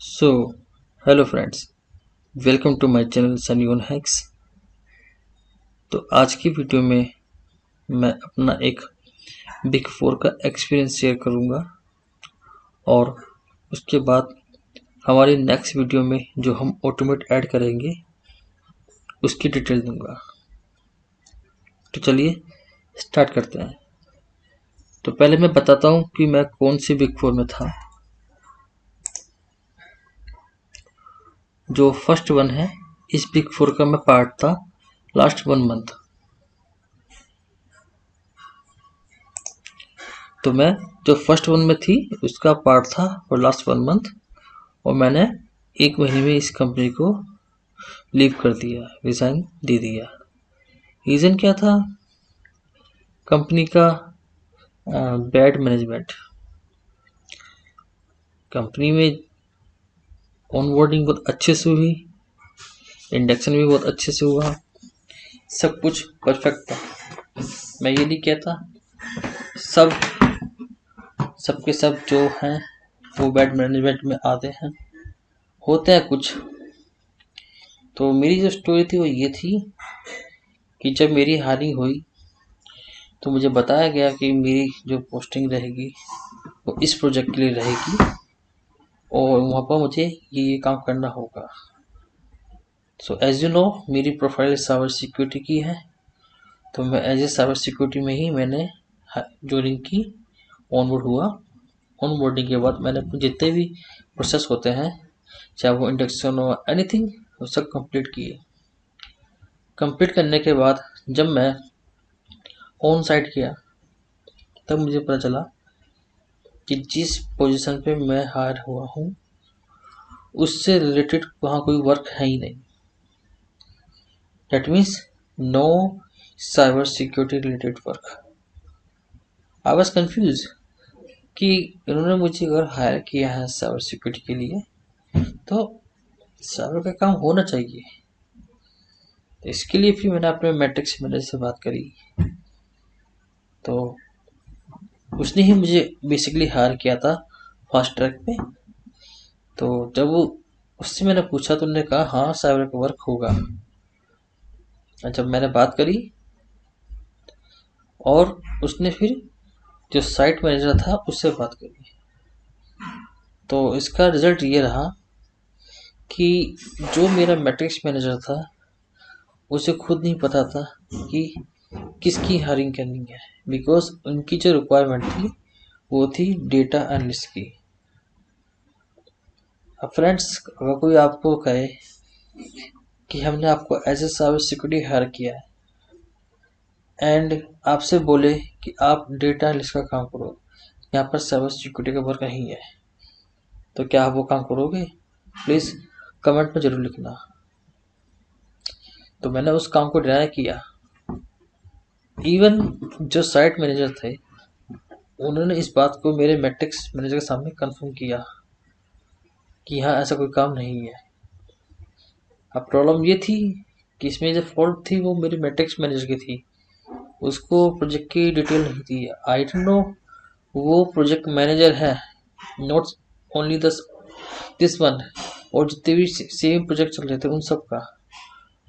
So, hello friends, welcome to my channel Sunny on hacks. तो आज की वीडियो में मैं अपना एक बिग फोर का एक्सपीरियंस शेयर करूंगा और उसके बाद हमारी नेक्स्ट वीडियो में जो हम ऑटोमेट ऐड करेंगे उसकी डिटेल दूंगा। तो चलिए स्टार्ट करते हैं। तो पहले मैं बताता हूं कि मैं कौन सी बिग फोर में था। जो फर्स्ट वन है, इस बिग फोर का मैं पार्ट था लास्ट 1 मंथ। तो मैं जो फर्स्ट वन में थी उसका पार्ट था और लास्ट 1 मंथ, और मैंने 1 महीने में इस कंपनी को लीव कर दिया, रिजाइन दे दिया। रीज़न क्या था? कंपनी का बैड मैनेजमेंट। कंपनी में ऑनबोर्डिंग बहुत अच्छे से हुई, इंडक्शन भी बहुत अच्छे से हुआ, सब कुछ परफेक्ट था। मैं ये नहीं कहता सब सबके सब जो हैं वो बैड मैनेजमेंट में आते हैं, होते हैं कुछ। तो मेरी जो स्टोरी थी वो ये थी कि जब मेरी हायरिंग हुई तो मुझे बताया गया कि मेरी जो पोस्टिंग रहेगी वो इस प्रोजेक्ट के लिए रहेगी और वहाँ पर मुझे ये काम करना होगा। सो एज यू नो, मेरी प्रोफाइल साइबर सिक्योरिटी की है, तो मैं एज ए साइबर सिक्योरिटी में ही मैंने ज्वाइनिंग की, ऑनबोर्ड हुआ। ऑनबोर्डिंग के बाद मैंने जितने भी प्रोसेस होते हैं, चाहे वो इंडक्शन हो एनीथिंग, वो सब कंप्लीट किए। कंप्लीट करने के बाद जब मैं ऑन साइट गया तब मुझे पता चला कि जिस पोजीशन पे मैं हायर हुआ हूँ उससे रिलेटेड वहाँ कोई वर्क है ही नहीं। That means no cyber security related work. I was confuse कि इन्होंने मुझे अगर हायर किया है साइबर सिक्योरिटी के लिए तो साइबर का काम होना चाहिए। तो इसके लिए फिर मैंने अपने मैट्रिक्स मैनेजर से बात करी, तो उसने ही मुझे बेसिकली हायर किया था फास्ट ट्रैक पे। तो जब वो उससे मैंने पूछा तो उन्होंने कहा हाँ साइबर का वर्क होगा। जब मैंने बात करी और उसने फिर जो साइट मैनेजर था उससे बात करी, तो इसका रिजल्ट ये रहा कि जो मेरा मैट्रिक्स मैनेजर था उसे खुद नहीं पता था कि किसकी हायरिंग करनी है, बिकॉज उनकी जो रिक्वायरमेंट थी वो थी डेटा एनालिस्ट की। अब फ्रेंड्स, अगर कोई आपको कहे कि हमने आपको as a cyber security hire किया है एंड आपसे बोले कि आप डेटा एनालिस्ट का काम करो, यहाँ पर साइबर सिक्योरिटी का वर्क नहीं है, तो क्या आप वो काम करोगे? प्लीज़ कमेंट में ज़रूर लिखना। तो मैंने उस काम को डिनाई किया। इवन जो साइट मैनेजर थे उन्होंने इस बात को मेरे मैट्रिक्स मैनेजर के सामने कंफर्म किया कि हाँ ऐसा कोई काम नहीं है। अब प्रॉब्लम ये थी कि इसमें जो फॉल्ट थी वो मेरे मैट्रिक्स मैनेजर की थी, उसको प्रोजेक्ट की डिटेल नहीं थी। आई डोंट नो, वो प्रोजेक्ट मैनेजर है, नॉट ओनली दिस वन, और जितने भी सेम प्रोजेक्ट चल रहे थे उन सब का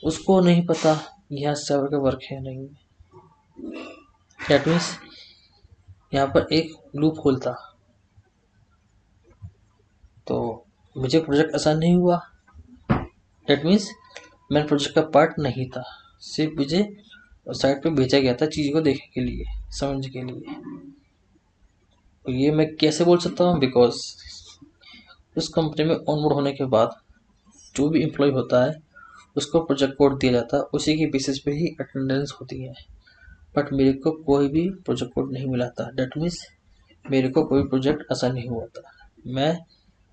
उसको नहीं पता यहाँ सर्वर का वर्क है नहीं। दैट मीन्स यहाँ पर एक लूप होल था, तो मुझे प्रोजेक्ट आसान नहीं हुआ। दैट मीन्स मैं प्रोजेक्ट का पार्ट नहीं था, सिर्फ मुझे साइट पे भेजा गया था चीज़ को देखने के लिए, समझने के लिए। तो ये मैं कैसे बोल सकता हूँ? बिकॉज उस कंपनी में ऑनबोर्ड होने के बाद जो भी एम्प्लॉय होता है उसको प्रोजेक्ट कोड दिया जाता है, उसी की बेसिस पे ही अटेंडेंस होती है। बट मेरे को कोई भी प्रोजेक्ट कोड नहीं मिला था। दैट मीन्स मेरे को कोई प्रोजेक्ट आसान नहीं हुआ था। मैं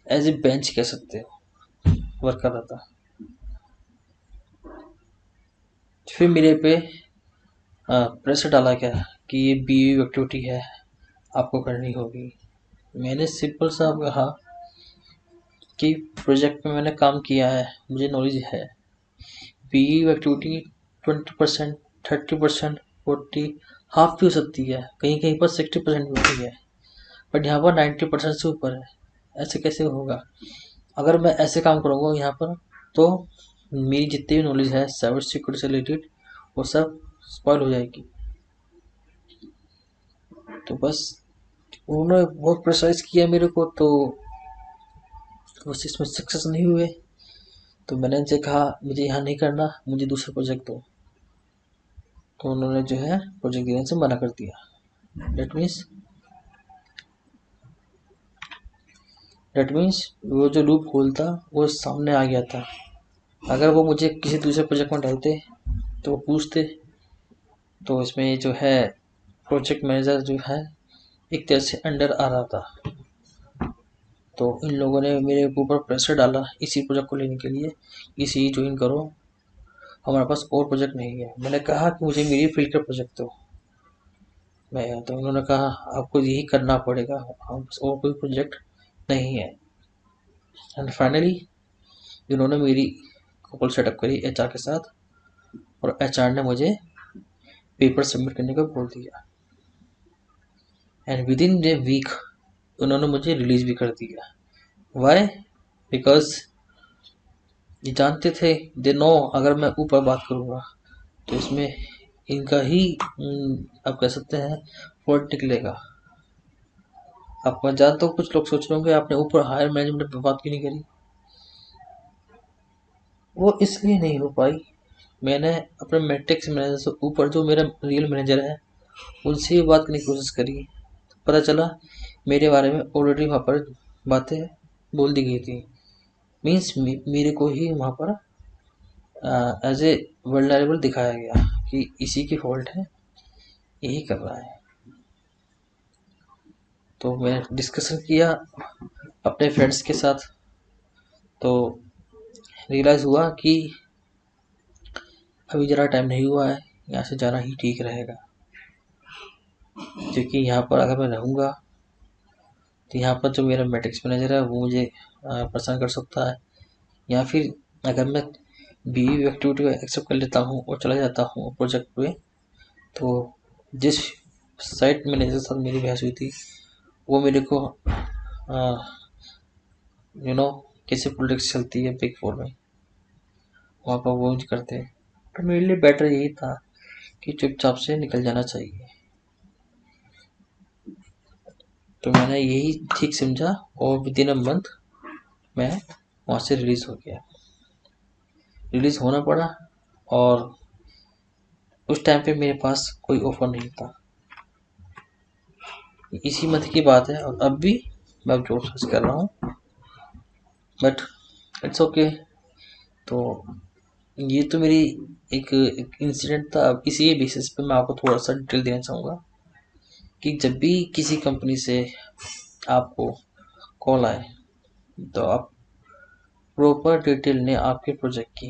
एज ए बेंच कह सकते हो वर्क कर रहा था। फिर मेरे पे प्रेशर डाला गया कि ये बीयू एक्टिविटी है, आपको करनी होगी। मैंने सिंपल सा कहा कि प्रोजेक्ट में मैंने काम किया है, मुझे नॉलेज है। बीयू एक्टिविटी 20%, 30%, 40, हाफ भी हो सकती है, कहीं कहीं पर 60% भी होती है, बट यहाँ पर 90% से ऊपर है। ऐसे कैसे होगा? अगर मैं ऐसे काम करूँगा यहाँ पर तो मेरी जितनी भी नॉलेज है साइबर सिक्योरिटी से रिलेटेड वो सब स्पॉइल हो जाएगी। तो बस उन्होंने बहुत प्रेशराइज किया मेरे को, तो बस इसमें सक्सेस नहीं हुए। तो मैंने उनसे कहा मुझे यहाँ नहीं करना, मुझे दूसरा प्रोजेक्ट दो। तो उन्होंने जो है प्रोजेक्ट देने से मना कर दिया। डेट मीन्स वो जो लूप होल था वो सामने आ गया था। अगर वो मुझे किसी दूसरे प्रोजेक्ट में डालते तो वो पूछते, तो इसमें जो है प्रोजेक्ट मैनेजर जो है एक तरह से अंडर आ रहा था। तो इन लोगों ने मेरे ऊपर प्रेशर डाला इसी प्रोजेक्ट को लेने के लिए, इसी ज्वाइन करो, हमारे पास और प्रोजेक्ट नहीं है। मैंने कहा कि मुझे मेरी फील्ड का प्रोजेक्ट दो। तो उन्होंने कहा आपको यही करना पड़ेगा, हम और कोई प्रोजेक्ट नहीं है। एंड फाइनली इन्होंने मेरी कॉल सेटअप करी एचआर के साथ, और एचआर ने मुझे पेपर सबमिट करने को बोल दिया। And within a week उन्होंने मुझे रिलीज भी कर दिया। वाई? बिकॉज ये जानते थे, दे नो अगर मैं ऊपर बात करूँगा तो इसमें इनका ही आप कह सकते हैं फॉल्ट निकलेगा। आप मैं जानता हूँ कुछ लोग सोच रहे होंगे आपने ऊपर हायर मैनेजमेंट पर बात क्यों नहीं करी। वो इसलिए नहीं हो पाई, मैंने अपने मैट्रिक्स मैनेजर से ऊपर जो मेरा रियल मैनेजर है उनसे भी बात करने की कोशिश करी। पता चला मेरे बारे में ऑलरेडी वहाँ पर बातें बोल दी गई थी। मीन्स मेरे को ही वहाँ पर एज ए वल्नरेबल दिखाया गया कि इसी की फॉल्ट है, यही कर रहा है। तो मैं डिस्कशन किया अपने फ्रेंड्स के साथ, तो रियलाइज़ हुआ कि अभी ज़रा टाइम नहीं हुआ है, यहाँ से जाना ही ठीक रहेगा। क्योंकि यहाँ पर अगर मैं रहूँगा तो यहाँ पर जो मेरा मैट्रिक्स मैनेजर है वो मुझे परेशान कर सकता है, या फिर अगर मैं बीवी एक्टिविटी को एक्सेप्ट कर लेता हूँ और चला जाता हूँ प्रोजेक्ट पे, तो जिस साइट मैनेजर के साथ मेरी बहस हुई थी वो मेरे को कैसे पॉलिटिक्स चलती है बिग फोर में, वहाँ पर वो यूज करते हैं। तो मेरे लिए बेटर यही था कि चुपचाप से निकल जाना चाहिए। तो मैंने यही ठीक समझा और विद इन अ मंथ मैं वहाँ से रिलीज़ हो गया। रिलीज़ होना पड़ा, और उस टाइम पे मेरे पास कोई ऑफर नहीं था। इसी मंथ की बात है और अब भी मैं जॉब सर्च कर रहा हूँ, बट इट्स ओके। तो ये तो मेरी एक इंसिडेंट था। अब इसी बेसिस पे मैं आपको थोड़ा सा डिटेल देना चाहूँगा कि जब भी किसी कंपनी से आपको कॉल आए तो आप प्रॉपर डिटेल ने आपके प्रोजेक्ट की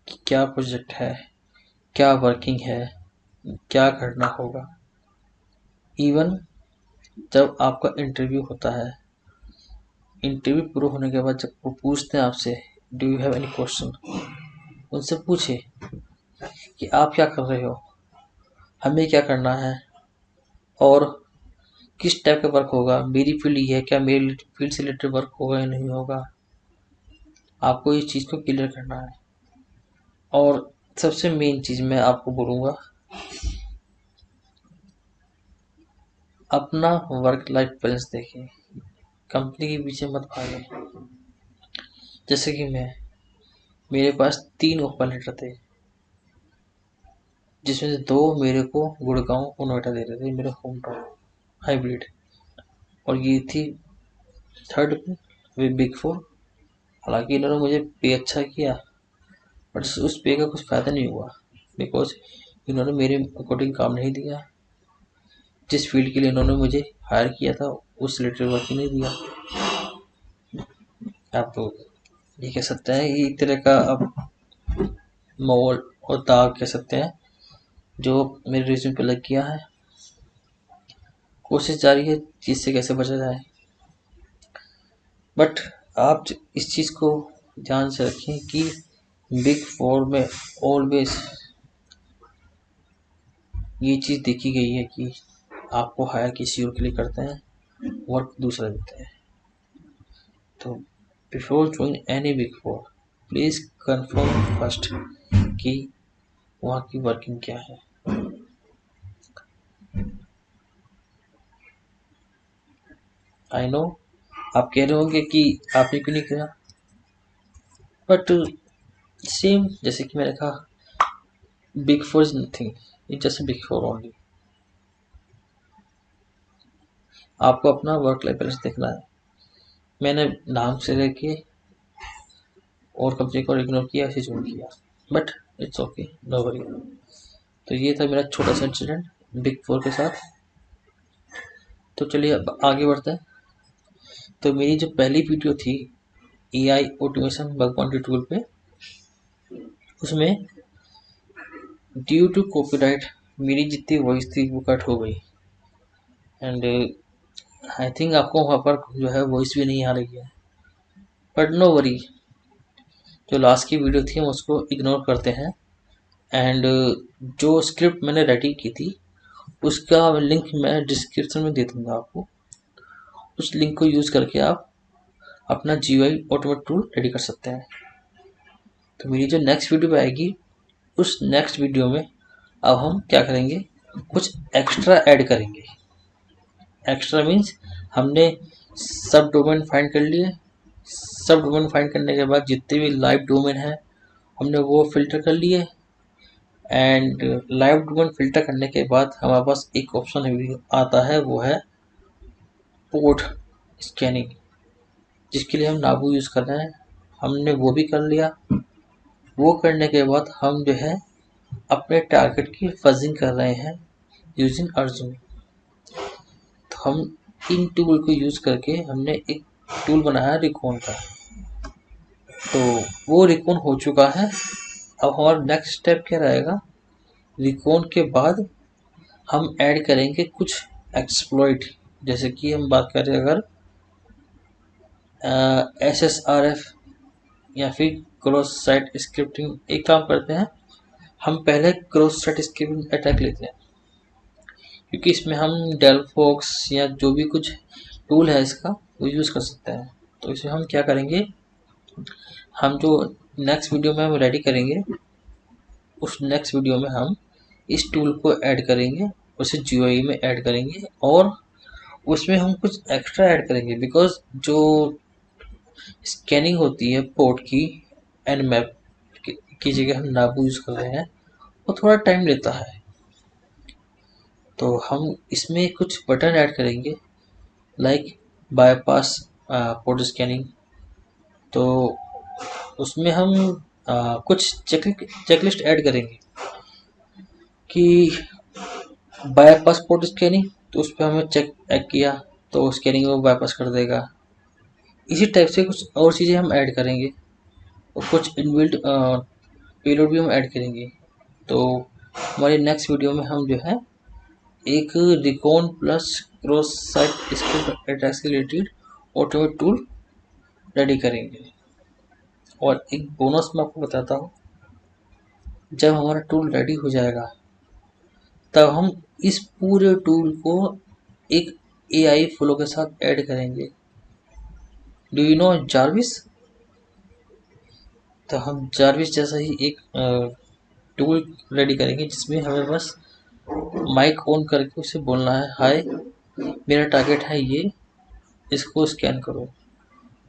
कि क्या प्रोजेक्ट है, क्या वर्किंग है, क्या करना होगा। इवन जब आपका इंटरव्यू होता है, इंटरव्यू पूरा होने के बाद जब वो पूछते हैं आपसे do you have any question, उनसे पूछे कि आप क्या कर रहे हो, हमें क्या करना है, और किस टाइप का वर्क होगा, मेरी फील्ड ये है क्या, मेरी फील्ड से रिलेटेड वर्क होगा या नहीं होगा। आपको इस चीज़ को क्लियर करना है। और सबसे मेन चीज़ मैं आपको बोलूँगा, अपना वर्क लाइफ बैलेंस देखें, कंपनी के पीछे मत भागें। जैसे कि मेरे पास 3 ऑफर लेटर थे, जिसमें से 2 मेरे को गुड़गांव और नोएडा दे रहे थे, मेरे होम टाउन हाइब्रिड, और ये थी थर्ड वे बिग फोर। हालांकि इन्होंने मुझे पे अच्छा किया, बट उस पे का कुछ फ़ायदा नहीं हुआ, बिकॉज इन्होंने मेरे अकॉर्डिंग काम नहीं दिया। जिस फील्ड के लिए इन्होंने मुझे हायर किया था उस रिलेटेड वर्क ही नहीं दिया। आप तो ये कह सकते हैं ये एक तरह का अब मोल और दाग कह सकते हैं जो मेरे रिज्यूम पे लग गया है। कोशिश जारी है चीज़ से कैसे बचा जाए, बट आप इस चीज़ को ध्यान से रखें कि बिग फोर में ऑलवेज ये चीज़ देखी गई है कि आपको हायर किसी और के लिए करते हैं, वर्क दूसरा देते हैं। तो before join any big four please confirm first कि वहाँ की वर्किंग क्या है। आई नो आप कह रहे होंगे कि आपने क्यों नहीं किया, बट सेम जैसे कि मैंने कहा, big four is nothing, it just big four only. आपको अपना वर्क लाइफ बैलेंस देखना है। मैंने नाम से लेके और कंपनी को इग्नोर किया, ऐसे ज्वाइन किया, but it's okay, no worry. तो ये था मेरा छोटा सा इंसिडेंट बिग फोर के साथ। तो चलिए अब आगे बढ़ते हैं। तो मेरी जो पहली वीडियो थी AI automation bug bounty tool पे, उसमें ड्यू टू कॉपीराइट मेरी जितनी वॉइस थी वो कट हो गई, एंड आई थिंक आपको वहाँ पर जो है वॉइस भी नहीं आ रही है, बट नो वरी। जो लास्ट की वीडियो थी हम उसको इग्नोर करते हैं, एंड जो स्क्रिप्ट मैंने रेडी की थी उसका लिंक मैं डिस्क्रिप्शन में दे दूंगा आपको। उस लिंक को यूज़ करके आप अपना GUI ऑटोमेट टूल रेडी कर सकते हैं। तो मेरी जो नेक्स्ट वीडियो आएगी, उस नेक्स्ट वीडियो में अब हम क्या करेंगे, कुछ एक्स्ट्रा ऐड करेंगे। एक्स्ट्रा मीन्स हमने सब डोमेन फाइंड कर लिए। सब डोमेन फाइंड करने के बाद जितने भी लाइव डोमेन है हमने वो फिल्टर कर लिए, एंड लाइव डोमेन फिल्टर करने के बाद हमारे पास एक ऑप्शन आता है, वो है पोर्ट स्कैनिंग, जिसके लिए हम नाबू यूज़ कर रहे हैं। हमने वो भी कर लिया। वो करने के बाद हम जो है अपने टारगेट की फजिंग कर रहे हैं यूजिंग अर्जुन। तो हम इन टूल को यूज़ करके हमने एक टूल बनाया रिकॉन का। तो वो रिकॉन हो चुका है। अब हमारा नेक्स्ट स्टेप क्या रहेगा, रिकॉन के बाद हम ऐड करेंगे कुछ एक्सप्लॉइट। जैसे कि हम बात करें अगर SSRF या फिर क्रॉस साइट स्क्रिप्टिंग, एक काम करते हैं, हम पहले क्रॉस साइट स्क्रिप्टिंग अटैक लेते हैं, क्योंकि इसमें हम डेलफॉक्स या जो भी कुछ टूल है इसका वो यूज़ कर सकते हैं। तो इसे हम क्या करेंगे, हम जो नेक्स्ट वीडियो में हम रेडी करेंगे, उस नेक्स्ट वीडियो में हम इस टूल को ऐड करेंगे, उसे GUI में ऐड करेंगे, और उसमें हम कुछ एक्स्ट्रा ऐड करेंगे। बिकॉज जो स्कैनिंग होती है पोर्ट की एंड मैप की जगह हम नाबू यूज़ कर रहे हैं, वो थोड़ा टाइम लेता है। तो हम इसमें कुछ बटन ऐड करेंगे, लाइक बाईपास पोर्ट स्कैनिंग। तो उसमें हम कुछ चेकलिस्ट ऐड करेंगे कि बाईपास पोर्ट स्कैनिंग, तो उस पर हमें चेक किया तो स्कैनिंग वो बाईपास कर देगा। इसी टाइप से कुछ और चीज़ें हम ऐड करेंगे, और कुछ इनबिल्ट पेलोड भी हम ऐड करेंगे। तो हमारी नेक्स्ट वीडियो में हम जो है एक recon plus cross site script attacks के रिलेटेड ऑटोमेट टूल रेडी करेंगे। और एक बोनस मैं आपको बताता हूँ, जब हमारा टूल रेडी हो जाएगा तब हम इस पूरे टूल को एक AI फ्लो के साथ ऐड करेंगे। Do you know Jarvis? तो हम जार्विस जैसा ही एक टूल रेडी करेंगे, जिसमें हमें बस माइक ऑन करके उसे बोलना है, हाय मेरा टारगेट है ये, इसको स्कैन करो,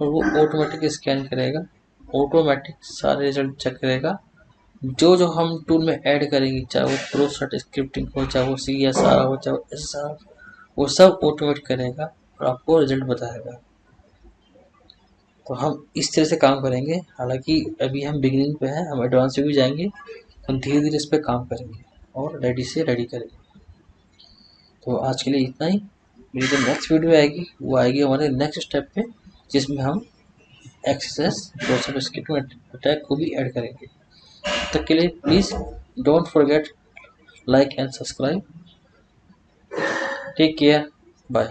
और वो ऑटोमेटिक स्कैन करेगा, ऑटोमेटिक सारे रिजल्ट चेक करेगा। जो जो हम टूल में ऐड करेंगे, चाहे वो क्रॉस साइट स्क्रिप्टिंग हो, चाहे वो CSR हो, चाहे वो SSR, वो सब ऑटोमेट करेगा और आपको रिजल्ट बताएगा। तो हम इस तरह से काम करेंगे। हालांकि अभी हम बिगिनिंग पे हैं, हम एडवांस में भी जाएंगे, हम धीरे धीरे इस पर काम करेंगे और रेडी से रेडी करेंगे। तो आज के लिए इतना ही। मेरी जो नेक्स्ट वीडियो आएगी वो आएगी हमारे नेक्स्ट स्टेप पे, जिसमें हम access cross site scripting attack को भी ऐड करेंगे। तब के लिए please don't forget like and subscribe. Take care. Bye.